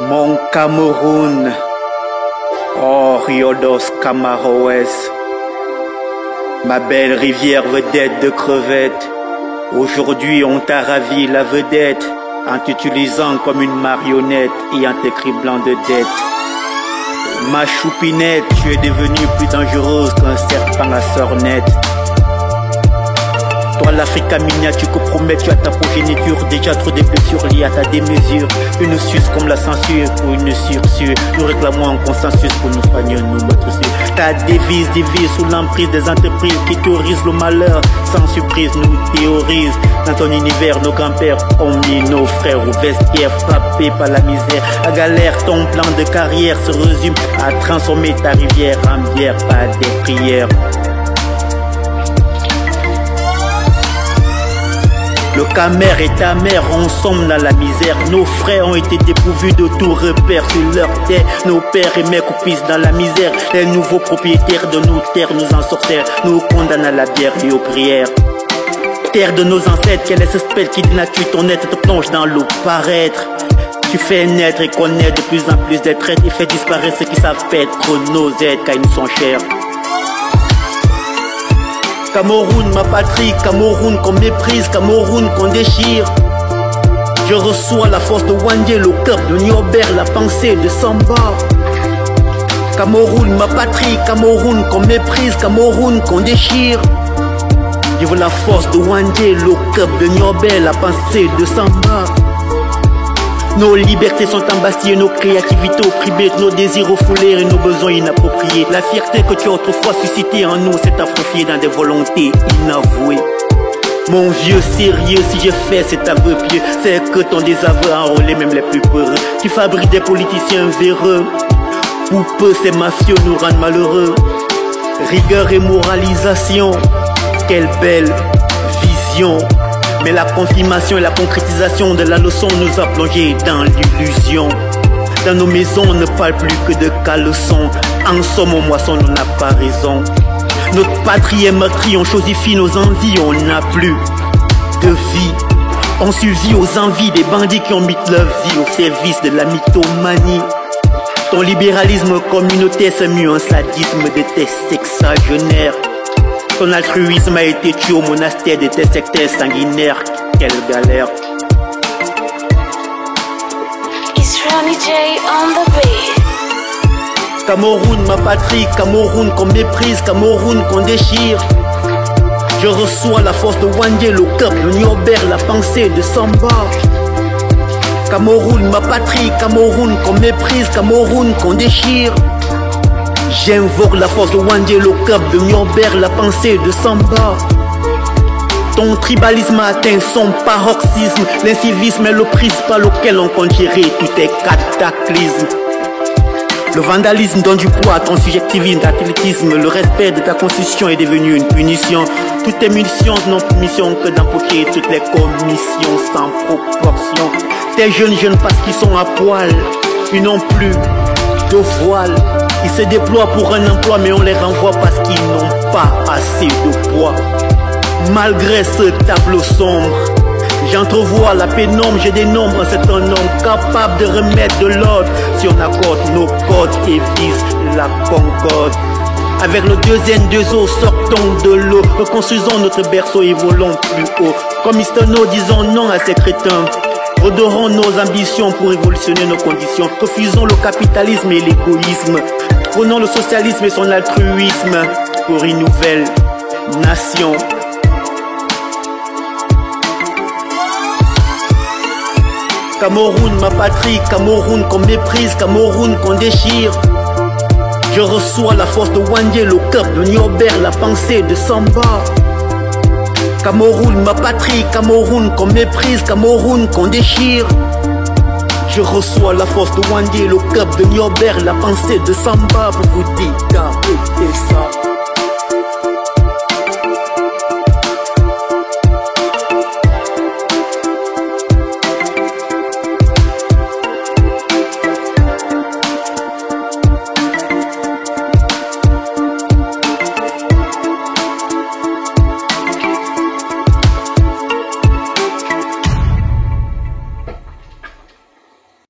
Mon Cameroun, oh Riodos Camaroes, ma belle rivière vedette de crevettes. Aujourd'hui on t'a ravi la vedette en t'utilisant comme une marionnette et en t'écriblant de dettes. Ma choupinette, tu es devenue plus dangereuse qu'un serpent à sornette. Toi l'Afrique miniature que promet, tu as ta progéniture. Déjà trop de blessures liées à ta démesure. Une suce comme la censure ou une sursure. Nous réclamons un consensus pour nous soigner, nous notre sûr. Ta devise divise sous l'emprise des entreprises qui théorisent le malheur. Sans surprise nous théorisent. Dans ton univers nos grands-pères ont mis nos frères au vestiaire, frappés par la misère. À galère ton plan de carrière se résume à transformer ta rivière en bière par des prières. Le Camer et ta mère, on sombre dans la misère. Nos frères ont été dépourvus de tout repère sur leur terre. Nos pères et mères coupissent dans la misère. Les nouveaux propriétaires de nos terres nous ensorcellent, nous condamnent à la bière et aux prières. Terre de nos ancêtres, quelle est ce spell qui dénature ton être, te plonge dans l'eau paraître. Tu fais naître et connaître de plus en plus d'êtres et fais disparaître ceux qui savent être nos êtres car ils nous sont chers. Cameroun, ma patrie, Cameroun qu'on méprise, Cameroun qu'on déchire. Je reçois la force de Wandé, le cœur de Niobert, la pensée de Samba. Cameroun, ma patrie, Cameroun qu'on méprise, Cameroun qu'on déchire. Je veux la force de Wandé, le cœur de Niobert, la pensée de Samba. Nos libertés sont embastillées, nos créativités opprimées, nos désirs refoulés et nos besoins inappropriés. La fierté que tu as autrefois suscitée en nous s'est atrophiée dans des volontés inavouées. Mon vieux sérieux, si j'ai fait cet aveu pieux, c'est que ton désaveu a enrôlé même les plus peureux. Tu fabriques des politiciens véreux. Pour peu ces mafieux nous rendent malheureux. Rigueur et moralisation, quelle belle vision. Mais la confirmation et la concrétisation de la leçon nous a plongés dans l'illusion. Dans nos maisons, on ne parle plus que de caleçon. En somme, on moisson, on n'a pas raison. Notre patrie est meurtrie, on chosifie nos envies, on n'a plus de vie. On survit aux envies des bandits qui ont mis leur vie au service de la mythomanie. Ton libéralisme communautaire s'est mis en sadisme de tes sexagénaires. Ton altruisme a été tué au monastère de tes sectaires sanguinaires. Quelle galère. It's Ronnie J on the beat. Cameroun, ma patrie, Cameroun qu'on méprise, Cameroun qu'on déchire. Je reçois la force de Wandé, le cœur de Niobert, la pensée de Samba. Cameroun, ma patrie, Cameroun qu'on méprise, Cameroun qu'on déchire. J'invoque la force de Wandé, le cœur de Niobert, la pensée de Samba. Ton tribalisme a atteint son paroxysme. L'incivisme est le principal auquel on compte gérer tous tes cataclysmes. Le vandalisme donne du poids à ton subjectivisme d'athlétisme. Le respect de ta constitution est devenu une punition. Toutes tes munitions n'ont pour mission que d'empocher toutes les commissions sans proportion. Tes jeunes parce qu'ils sont à poil, ils n'ont plus de voile. Ils se déploient pour un emploi mais on les renvoie parce qu'ils n'ont pas assez de poids. Malgré ce tableau sombre, j'entrevois la pénombre, j'ai des nombres, c'est un homme capable de remettre de l'ordre si on accorde nos codes et vise la concorde. Avec le deuxième deux eaux, sortons de l'eau, reconstruisons notre berceau et volons plus haut. Comme Mistano, disons non à ces crétins. Redorons nos ambitions pour révolutionner nos conditions. Refusons le capitalisme et l'égoïsme. Prenons le socialisme et son altruisme pour une nouvelle nation. Cameroun, ma patrie, Cameroun qu'on méprise, Cameroun qu'on déchire. Je reçois la force de Wandé, le cœur de Niobert, la pensée de Samba. Cameroun, ma patrie, Cameroun qu'on méprise, Cameroun qu'on déchire. Je reçois la force de Wandé, le cœur de Niobert, la pensée de Samba pour vous dire, ça.